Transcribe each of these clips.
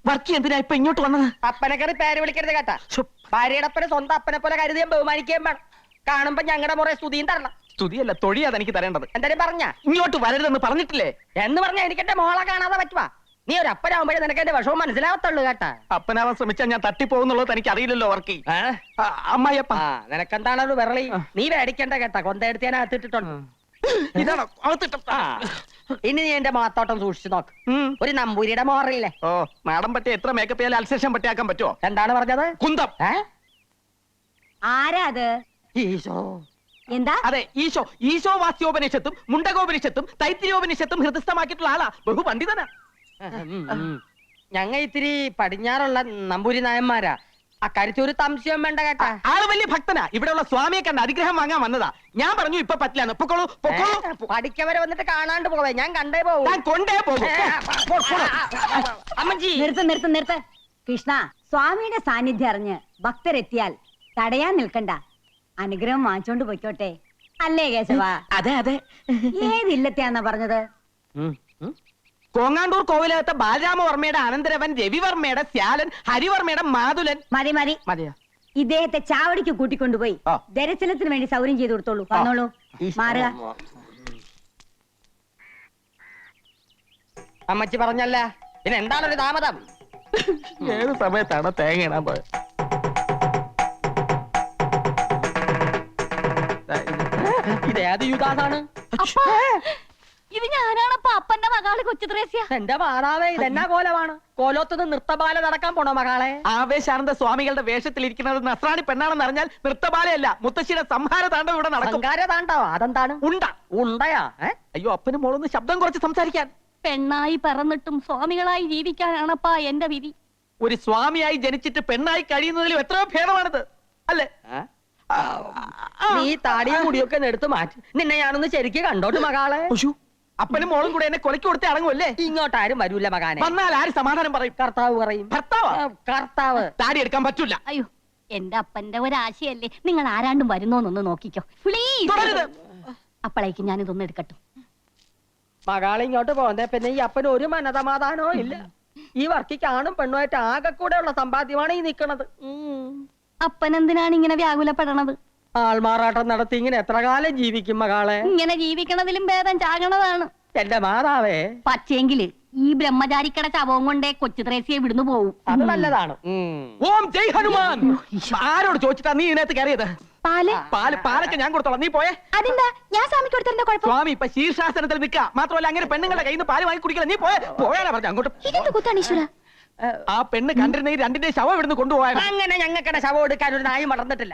വർക്കി എന്തിനാ ഇപ്പൊ ഇങ്ങോട്ട് വന്നത്? അപ്പനെ കയറി പേര് വിളിക്കരുത് കേട്ടാ. ഭാര്യയുടെ അപ്പനെ സ്വന്തം അപ്പനെ പോലെ കരുതിയും ബഹുമാനിക്കുകയും വേണം. കാണുമ്പോ ഞങ്ങളുടെ മുറേ സ്തുതിയും തരണം. സ്തുതിയല്ല, തൊഴിയാ എനിക്ക് തരേണ്ടത്. എന്തായാലും പറഞ്ഞ ഇങ്ങോട്ട് വരരുതെന്ന് പറഞ്ഞിട്ടില്ലേ? എന്ന് പറഞ്ഞാ എനിക്ക് എന്റെ മോളെ കാണാതെ പറ്റുവാ. നീ ഒരു അപ്പനാവുമ്പോഴേ നിനക്ക് എന്റെ വിഷമം മനസ്സിലാവത്തുള്ളൂ കേട്ടാ. അപ്പനാവാൻ ശ്രമിച്ചാൽ ഞാൻ തട്ടിപ്പോകുന്നുള്ളത് എനിക്ക് അറിയില്ലല്ലോ വർക്കി. അമ്മായിയപ്പ നിനക്കെന്താണ് ഒരു വിരളി? നീ മേടിക്കണ്ട കേട്ടാ. കൊന്തയെടുത്ത് ഞാൻ അകത്തിട്ടിട്ടുണ്ട്. ഇതാണോ ഇനി നീ എന്റെ മാത്തോട്ടം സൂക്ഷിച്ചു നോക്ക്. ഒരു നമ്പൂരിയുടെ മോറില്ലേ? ഓ, നാടൻ പറ്റി എത്ര മേക്കപ്പ് ചെയ്യാൻ അൽസേഷൻ പറ്റിയാക്കാൻ പറ്റുമോ? എന്താണ് പറഞ്ഞത്? കുന്തം. ആരാ അത്? ഈശോ. എന്താ? അതെ, ഈശോ. ഈശോ വാസ്യോപനിഷത്തും മുണ്ടകോപനിഷത്തും തൈത്തിരിയോപനിഷത്തും ഹൃദയസ്ഥമാക്കിയിട്ടുള്ള ആളാ. ബഹുപണ്ഡിതനാ. ഞങ്ങ ഇത്തിരി പടിഞ്ഞാറുള്ള നമ്പൂരി നായന്മാരാ. അക്കാര്യത്തിൽ ഒരു സംശയം വേണ്ട കേട്ടാ. ആള് വലിയ ഭക്തനാ. ഇവിടെയുള്ള സ്വാമിയെ കണ്ട് അനുഗ്രഹം വാങ്ങാൻ വന്നതാ. ഞാൻ പറഞ്ഞു ഇപ്പൊ പറ്റില്ലാന്ന്. പൊക്കോളൂ, പൊക്കോളൂ. പഠിക്കവരെ വന്നിട്ട് കാണാണ്ട് പോവേ. ഞാൻ കണ്ടേ പോവും. ഞാൻ കൊണ്ടേ പോകും. അമ്മജി നിർത്ത്. കൃഷ്ണ, സ്വാമിയുടെ സാന്നിധ്യം അറിഞ്ഞ് ഭക്തരെത്തിയാൽ തടയാൻ നിൽക്കണ്ട. അനുഗ്രഹം വാങ്ങിച്ചോണ്ട് പൊയ്ക്കോട്ടെ. അല്ലേ കേശവ? അതെ അതെ. ഏതില്ലത്തെയാന്നാ പറഞ്ഞത്? കോങ്ങാണ്ടൂർ കോവിലകത്തെ ബാലരാമവർമ്മയുടെ അനന്തരവൻ രവിവർമ്മയുടെ ശ്യാലൻ ഹരിവർമ്മയുടെ മാതുലൻ. മതി മതിയോ? ഇദ്ദേഹത്തെ ചാവടിക്ക് കൂട്ടിക്കൊണ്ടുപോയി ദർശനത്തിന് വേണ്ടി സൗകര്യം ചെയ്തു കൊടുത്തോളൂ. വന്നോളൂ, മാറുക. അമ്മച്ചി പറഞ്ഞല്ല, പിന്നെ എന്താണൊരു താമതം? ഏത് സമയത്താണ് തേങ്ങ ഇടാൻ പോയത്? ഇതേത് യുദാസാണ്? ഇത് ഞാനാണപ്പോ അപ്പന്റെ മകള് കൊച്ചുത്രേസ്യ. എന്റെ മാതാവേ, ഇതെന്നാ കോലമാണ്? കോലോത്തുനിന്ന് നൃത്തബാല നടക്കാൻ പോണോ മകളെ? ആവേശാനന്ദ സ്വാമികളുടെ വേഷത്തിലിരിക്കുന്നത് നസ്രാണി പെണ്ണാണെന്ന് അറിഞ്ഞാൽ നൃത്തബാലയല്ല, മുത്തശ്ശിയുടെ സംഹാര താണ്ഡവം ഇവിടെ നടക്കും. താണ്ടാവോ? അതെന്താണ്? ഉണ്ടയാ? അയ്യോ, അപ്പനും മോളൊന്ന് ശബ്ദം കുറച്ച് സംസാരിക്കാൻ. പെണ്ണായി പറന്നിട്ടും സ്വാമികളായി ജീവിക്കാനാണപ്പാ എന്റെ വിധി. ഒരു സ്വാമിയായി ജനിച്ചിട്ട് പെണ്ണായി കഴിയുന്നതിലും എത്രയോ ഭേദമാണിത്, അല്ലേ? നീ താടിയും മുടിയൊക്കെ എടുത്ത് മാറ്റി. നിന്നെ ഞാനൊന്ന് ശരിക്ക് കണ്ടോട്ട് മകളെ. അപ്പനും മോളും കൂടെ എന്നെ കൊലക്ക് കൊടുത്തേ അടങ്ങുമല്ലേ? ഇങ്ങോട്ടാരും വരൂല മകാനെ. വന്നാൽ ആര് സമാധാനം പറയും? കർത്താവ് പറയും. കർത്താവ് താടി എടുക്കാൻ പറ്റൂല. അയ്യോ, എന്റെ അപ്പന്റെ ഒരാശയല്ലേ. നിങ്ങൾ ആരാണ്ടും വരുന്നോന്നൊന്ന് നോക്കിക്കോ പ്ലീസ്. അപ്പോഴേക്കും ഞാനിതൊന്നും എടുക്കട്ടെ. മകളെ ഇങ്ങോട്ട് പോകുന്നേ പിന്നെ ഈ അപ്പന് ഒരു മനസമാധാനവും ഇല്ല. ഈ വർക്കിക്കാണും പെണ്ണുമായിട്ട് ആകെ കൂടെ ഉള്ള സമ്പാദ്യമാണ് ഈ നിക്കണത്. അപ്പൻ എന്തിനാണ് ഇങ്ങനെ വ്യാകുലപ്പെടണത്? ആൾമാറാട്ടം നടത്തി ഇങ്ങനെ എത്ര കാലം ജീവിക്കും മകളെ? ഇങ്ങനെ ജീവിക്കണതിലും ഭേദം ചാകണതാണ്. എന്റെ മാതാവേ, പക്ഷേങ്കില് ഈ ബ്രഹ്മചാരിക്കട ശവവും കൊണ്ടേ കൊച്ചുത്രേസ്യെ വിടുന്നു പോവും. അത് നല്ലതാണ്. ഓം ജയ് ഹനുമാൻ. ആരോട് ചോദിച്ചിട്ടാ നീ ഇതിനകത്ത് കയറിയത്? പാലൊക്കെ ഞാൻ കൊടുത്തോളാം, നീ പോയേ. അതെന്താ? ഞാൻ സ്വാമിക്ക് കൊടുത്തതിന്റെ കുഴപ്പം? സ്വാമി ഇപ്പൊ ശീർഷാസനത്തിൽ നിൽക്കുക. മാത്രമല്ല അങ്ങനെ പെണ്ണുങ്ങളുടെ കയ്യിൽ നിന്ന് പാല് വാങ്ങി കുടിക്കില്ല. നീ പോയാലാ പറഞ്ഞു അങ്ങോട്ട്. ഇതെന്ത് കുത്താണ് ഈശ്വര? ആ പെണ്ണ് കണ്ടിരുന്ന ഈ രണ്ടിന്റെ ശവം ഇവിടുന്ന് കൊണ്ടുപോയാ. അങ്ങനെ ഞങ്ങൾക്കിടെ ശവം എടുക്കാൻ ഒരു നായി മറന്നിട്ടില്ല.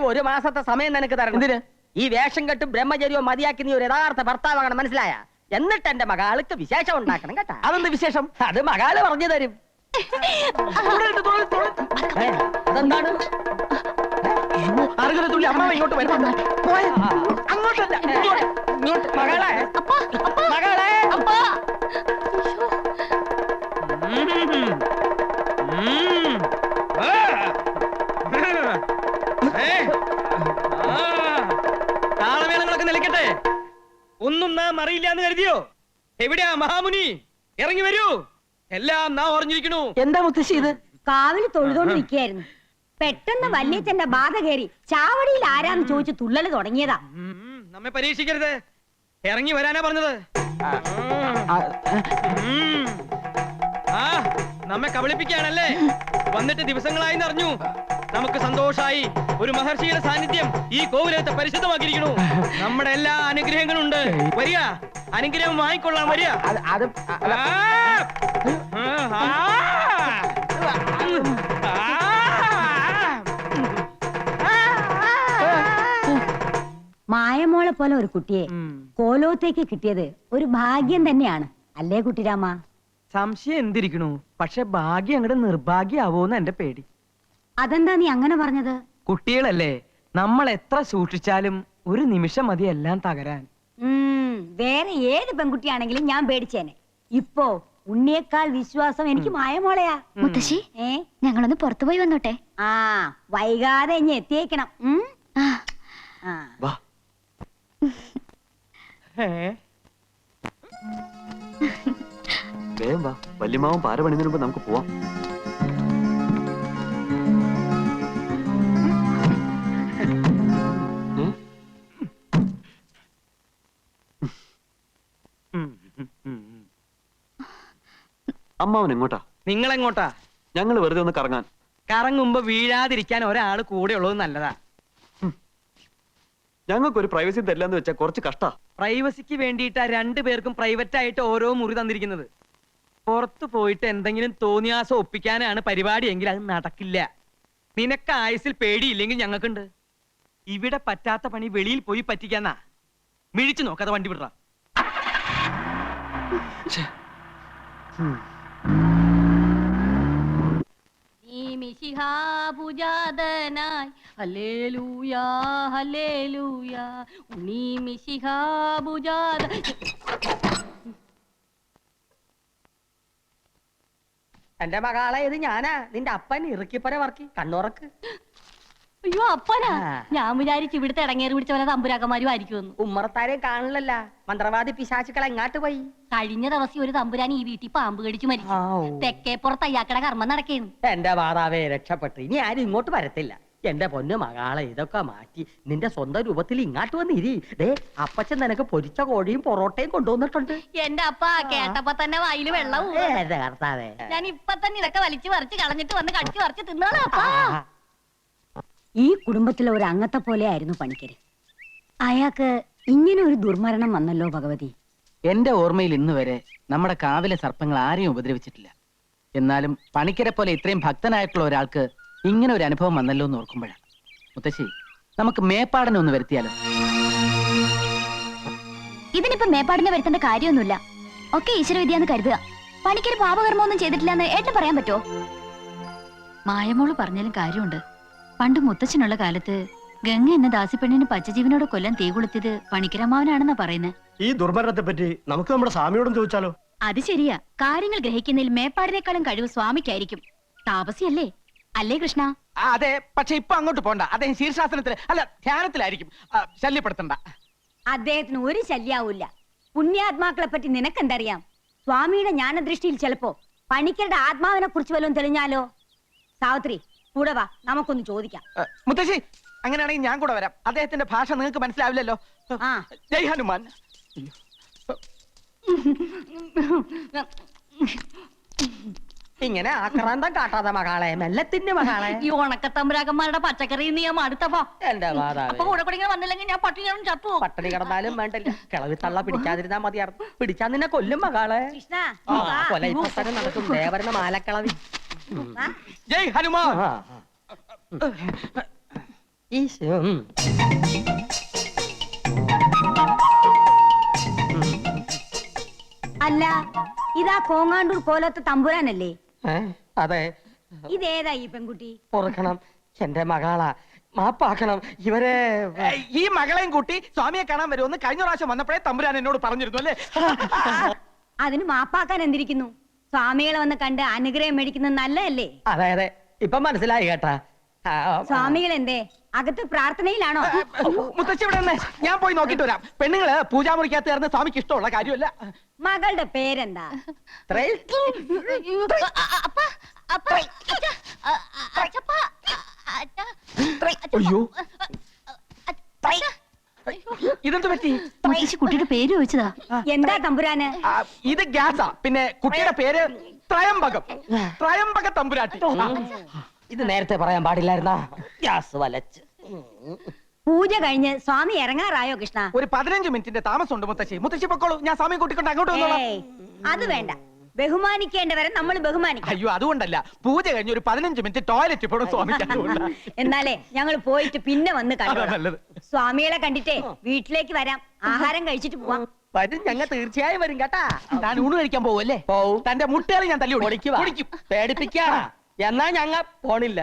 ഒരു മാസത്തെ സമയം നിനക്ക് തരണം. എന്തിന്? ഈ വേഷം കെട്ടും ബ്രഹ്മചര്യവും മതിയാക്കി നീ ഒരു യഥാർത്ഥ ഭർത്താവാകണം, മനസ്സിലായ? എന്നിട്ട് എന്റെ മകാൾക്ക് വിശേഷം ഉണ്ടാക്കണം കേട്ടാ. അതെന്ത് വിശേഷം? അത് മകാള് പറഞ്ഞു തരും. അതെന്താണ്? അറുകലത്തുള്ളി അമ്മ ഇങ്ങോട്ട് വരുന്നുണ്ട്. അങ്ങോട്ടല്ല, ഇങ്ങോട്ട്. മകളെ, മകളെ, താളമേളങ്ങളൊക്കെ നിലയ്ക്കട്ടെ. ഒന്നും നാം അറിയില്ല എന്ന് കരുതിയോ? എവിടെയാ മഹാമുനി? ഇറങ്ങി വരൂ. എല്ലാം നാം ഓർഞ്ഞിരിക്കണു. എന്താ മുത്തശ്ശി ഇത്? കാവില് തൊഴുതോണ്ട് നിൽക്കുകയായിരുന്നു. പെട്ടെന്ന് വല്യച്ഛന്റെ ബാധ കയറി ചാവടിയിൽ ആരാന്ന് ചോദിച്ചു തുള്ളല് തുടങ്ങിയതാ. നമ്മെ പരീക്ഷിക്കരുത്. ഇറങ്ങി വരാനാ പറഞ്ഞത്. നമ്മെ കബളിപ്പിക്കാണല്ലേ? വന്നിട്ട് ദിവസങ്ങളായി അറിഞ്ഞു. നമുക്ക് സന്തോഷായി. ഒരു മഹർഷിയുടെ സാന്നിധ്യം ഈ കോവിലത്തെ പരിശുദ്ധമാക്കിയിരിക്കണു. നമ്മുടെ എല്ലാ അനുഗ്രഹങ്ങളും ഉണ്ട്. വരിക, അനുഗ്രഹം വാങ്ങിക്കൊള്ളാൻ വരിക. മായമോളെ പോലെ ഒരു കുട്ടിയെ കോലോത്തേക്ക് കിട്ടിയത് ഒരു ഭാഗ്യം തന്നെയാണ്, അല്ലേ കുട്ടിരാമ? സംശയം എന്തിരിക്കണു? പക്ഷെ ഭാഗ്യം അങ്ങോട്ട് നിർഭാഗ്യാവോന്ന് എന്റെ പേടി. അതെന്താ നീ അങ്ങനെ പറഞ്ഞത്? കുട്ടികളല്ലേ, നമ്മൾ എത്ര സൂക്ഷിച്ചാലും ഒരു നിമിഷം മതി എല്ലാം തകരാൻ. വേറെ ഏത് പെൺകുട്ടിയാണെങ്കിലും ഞാൻ പേടിച്ചേനെ. ഇപ്പോ ഉണ്ണിയേക്കാൾ വിശ്വാസം എനിക്ക് മായമോളയാ. മുത്തശ്ശി, ഞങ്ങളൊന്ന് പുറത്തുപോയി വന്നോട്ടെ? വൈകാതെ ഇനി എത്തിയേക്കണം. വേഗം വാ, വല്യമാവും പാര പണിതിന് മുമ്പ് നമുക്ക് പോവാം. അമ്മാവൻ എങ്ങോട്ടാ? നിങ്ങൾ എങ്ങോട്ടാ? ഞങ്ങൾ വെറുതെ ഒന്ന് കറങ്ങാൻ. കറങ്ങുമ്പോ വീഴാതിരിക്കാൻ ഒരാള് കൂടെ ഉള്ളത് നല്ലതാ. ഞങ്ങൾക്കൊരു പ്രൈവസി തരില്ലെന്ന് വെച്ചാൽ കുറച്ച് കഷ്ടാ. പ്രൈവസിക്ക് വേണ്ടിയിട്ടാ രണ്ടുപേർക്കും പ്രൈവറ്റ് ആയിട്ട് ഓരോ മുറി തന്നിരിക്കുന്നത്. പുറത്തു പോയിട്ട് എന്തെങ്കിലും തോന്നിയാസം ഒപ്പിക്കാനാണ് പരിപാടി എങ്കിൽ അത് നടക്കില്ല. നിനക്ക് ആയുസിൽ പേടിയില്ലെങ്കിൽ ഞങ്ങൾക്കുണ്ട്. ഇവിടെ പറ്റാത്ത പണി വെളിയിൽ പോയി പറ്റിക്കാന്നാ. മിഴിച്ചു നോക്കാതെ വണ്ടി വിടറ. മിശിഹാപൂജാതനായി ഹല്ലേലൂയാ ഹല്ലേലൂയാ ഉണ്ണി മിശിഹാപൂജാത. എന്റെ മകളെ ഇത് ഞാനാ, നിന്റെ അപ്പൻ ഇറുക്കിപ്പര വർക്കി. കണ്ണുറക്ക്. അയ്യോ അപ്പനാ, ഞാൻ വിചാരിച്ചു ഇവിടുത്തെ ഇടങ്ങേറി പിടിച്ച പോലെ തമ്പുരാക്കന്മാരും ആയിരിക്കുമെന്ന്. ഉമ്മറത്താരെയും കാണില്ലല്ല. മന്ത്രവാദി പിശാചുക്കൾ എങ്ങാട്ട് പോയി? കഴിഞ്ഞ ദിവസം ഒരു തമ്പുരാൻ ഈ വീട്ടിൽ പാമ്പ് കടിച്ചു മരിച്ചു. തെക്കേപ്പുറത്ത് അയ്യാക്കട കർമ്മം നടക്കേന്നു. എന്റെ മാതാവേ രക്ഷപ്പെട്ടു. ഇനി ആരും ഇങ്ങോട്ട് വരത്തില്ല. എന്റെ പൊന്നു മകളെ ഇതൊക്കെ മാറ്റി നിന്റെ സ്വന്തം രൂപത്തിൽ ഇങ്ങാട്ട് വന്നിരി. ദേ അപ്പച്ചൻ നിനക്ക് പൊരിച്ച കോഴിയും പൊറോട്ടയും കൊണ്ടുവന്നിട്ടുണ്ട്. എന്റെ അപ്പ കേട്ടപ്പോ തന്നെ വായില് വെള്ളവും. കർത്താവേ, ഞാൻ ഇപ്പൊ തന്നെ ഇതൊക്കെ വലിച്ചു പറിച്ച് കളഞ്ഞിട്ട് വന്ന് കടിച്ചു പറിച്ച് തിന്നോളാം അപ്പാ. ഈ കുടുംബത്തിലെ ഒരു അംഗത്തെ പോലെ ആയിരുന്നു പണിക്കര്. അയാൾക്ക് ഇങ്ങനെ ഒരു ദുർമരണം വന്നല്ലോ ഭഗവതി. എന്റെ ഓർമ്മയിൽ ഇന്ന് വരെ നമ്മുടെ കാവിലെ സർപ്പങ്ങൾ ആരെയും ഉപദ്രവിച്ചിട്ടില്ല. എന്നാലും പണിക്കരെ പോലെ ഇത്രയും ഭക്തനായിട്ടുള്ള ഒരാൾക്ക് ഇങ്ങനെ ഒരു അനുഭവം വന്നല്ലോ എന്ന് ഓർക്കുമ്പോഴാണ്. മുത്തശ്ശി, നമുക്ക് മേപ്പാടനെ ഒന്ന് വരുത്തിയാലോ? ഇതിനിപ്പോ മേപ്പാടിനെ വരുത്തേണ്ട കാര്യമൊന്നുമില്ല. ഒക്കെ ഈശ്വരവിദ്യാന്ന് കരുതുക. പണിക്കൊരു പാപകർമ്മമൊന്നും ചെയ്തിട്ടില്ലെന്ന് ഏട്ടൻ പറയാൻ പറ്റുമോ? മായമോള് പറഞ്ഞാലും കാര്യമുണ്ട്. പണ്ട് മുത്തച്ഛനുള്ള കാലത്ത് ഗംഗ എന്ന ദാസിപ്പെണ്ണിന് പച്ചജീവനോട് കൊല്ലാൻ തീ കൊളുത്തിയത് പണിക്കരമാവനാണെന്നാ പറയുന്നത്. ഈ ദുർമരണത്തെ പറ്റി നമുക്ക് നമ്മുടെ സ്വാമിയോടും ചോദിച്ചാലോ? അത് ശരിയാ. കാര്യങ്ങൾ ഗ്രഹിക്കുന്നതിൽ മേപ്പാടിനേക്കാളും കഴിവ് സ്വാമിക്കായിരിക്കും. താപസിയല്ലേ? അല്ലേ കൃഷ്ണ? അതെ, പക്ഷെ ഇപ്പൊ അങ്ങോട്ട് പോണ്ട. അദ്ദേഹം ശീർഷാസനത്തിൽ അല്ല ധ്യാനത്തിലായിരിക്കും. ശല്യപ്പെടുത്തണ്ട. അദ്ദേഹത്തിന് ഒരു ശല്യാവൂല്ല. പുണ്യാത്മാക്കളെ പറ്റി നിനക്കെന്തറിയാം? സ്വാമിയുടെ ജ്ഞാനദൃഷ്ടിയിൽ ചിലപ്പോ പണിക്കരുടെ ആത്മാവിനെ കുറിച്ച് വല്ലതും തെളിഞ്ഞാലോ? സാവിത്രി കൂടെ വാ, നമുക്കൊന്ന് ചോദിക്കാം. മുത്തശ്ശി, അങ്ങനെയാണെങ്കിൽ ഞാൻ കൂടെ വരാം. അദ്ദേഹത്തിന്റെ ഭാഷ നിങ്ങൾക്ക് മനസ്സിലാവില്ലല്ലോ. ആ. ജയ് ഹനുമാൻ. ഇങ്ങനെ ആക്രാന്തം കാട്ടാതെ മകളെ, മെല്ലത്തിന്റെ മകളെ. ഈ ഉണക്കത്തമ്പുരാക്കന്മാരുടെ പച്ചക്കറി നീ അടുത്തപ്പോ എന്റെ മാതാവേ, അപ്പൊ കൂടെ കൂടെ ഇങ്ങനെ വന്നില്ലെങ്കിൽ ഞാൻ പട്ടികളും ചത്തു. പട്ടിണി കിടന്നാലും വേണ്ടില്ല. കിളവി തള്ള പിടിക്കാതിരുന്നാ മതിയായിരുന്നു. പിടിച്ചാ നിന്നെ കൊല്ലും മകളെ. കൃഷ്ണ കൊല ഇപ്പൊ തന്നെ നടക്കും. ദേവരുടെ മാലക്കിളവി. ജയ് ഹനുമാൻ. ഈശോ. അല്ല, ഇതാ കോങ്ങാണ്ടൂർ കോലത്തെ തമ്പുരാനല്ലേ? അതെ. ഇതേതാ ഈ പെൺകുട്ടി? പൊറുക്കണം, എന്റെ മകളാ. മാപ്പാക്കണം. ഇവരെ ഈ മകളെയും കൂട്ടി സ്വാമിയെ കാണാൻ വരുമെന്ന് കഴിഞ്ഞ പ്രാവശ്യം വന്നപ്പോഴേ തമ്പുരാൻ എന്നോട് പറഞ്ഞിരുന്നു അല്ലേ? അതിന് മാപ്പാക്കാൻ എന്തിരിക്കുന്നു? സ്വാമികളെ വന്ന് കണ്ട് അനുഗ്രഹം മേടിക്കുന്നത് നല്ലതല്ലേ? അതെ അതെ, ഇപ്പൊ മനസ്സിലായി കേട്ടാ. സ്വാമികൾ എന്തേ അകത്ത് പ്രാർത്ഥനയിലാണോ? മുത്തശ്ശി ഇവിടെ നിന്ന് ഞാൻ പോയി നോക്കിട്ട് വരാം. പെണ്ണുങ്ങള് പൂജാമുറിക്കകത്ത് ചേർന്ന് സ്വാമിക്ക് ഇഷ്ടമുള്ള കാര്യമല്ല. മകളുടെ പേരെന്താ? അയ്യോ, ഇതെന്ത് പറ്റി? കുട്ടിയുടെ പേര് ചോദിച്ചതാ. എന്താ തമ്പുരാന്? ഇത് ഗ്യാസാ. പിന്നെ കുട്ടിയുടെ പേര് ത്രയംബകം. ത്രയംബക തമ്പുരാട്ടി. ഇത് നേരത്തെ പറയാൻ പാടില്ലായിരുന്നാ? ഗ്യാസ് വലച്ച്. പൂജ കഴിഞ്ഞ് സ്വാമി ഇറങ്ങാറായോ കൃഷ്ണ? ഒരു 15 മിനിറ്റിന്റെ താമസമുണ്ട് മുത്തശ്ശി. മുത്തശ്ശി പൊക്കോളൂ, ഞാൻ സ്വാമിയെ കൂട്ടിക്കൊണ്ട് അങ്ങോട്ട് വന്നോളാം. ഏയ്, അത് വേണ്ട. ബഹുമാനിക്കേണ്ടവരെ നമ്മൾ ബഹുമാനിക്കും. അയ്യോ, അതുകൊണ്ടല്ല. പൂജ കഴിഞ്ഞ് ഒരു 15 മിനിറ്റ് ടോയ്ലറ്റ് പോണം സ്വാമിക്ക്. എന്നാലേ ഞങ്ങൾ പോയിട്ട് പിന്നെ വന്ന് അതാ കണ്ടു. നല്ലത്. സ്വാമികളെ കണ്ടിട്ടേ വീട്ടിലേക്ക് വരാം. ആഹാരം കഴിച്ചിട്ട് പോവാം. വരും, ഞങ്ങൾ തീർച്ചയായും വരും കേട്ടാ. താൻ ഊണ് കഴിക്കാൻ പോവല്ലേ? പോവും. തന്റെ മുട്ടകളെ ഞാൻ തല്ലി പൊടിക്കുവാ. പൊടിക്കും. പേടിപ്പിക്കാ. എന്നാ ഞങ്ങ പോണില്ല.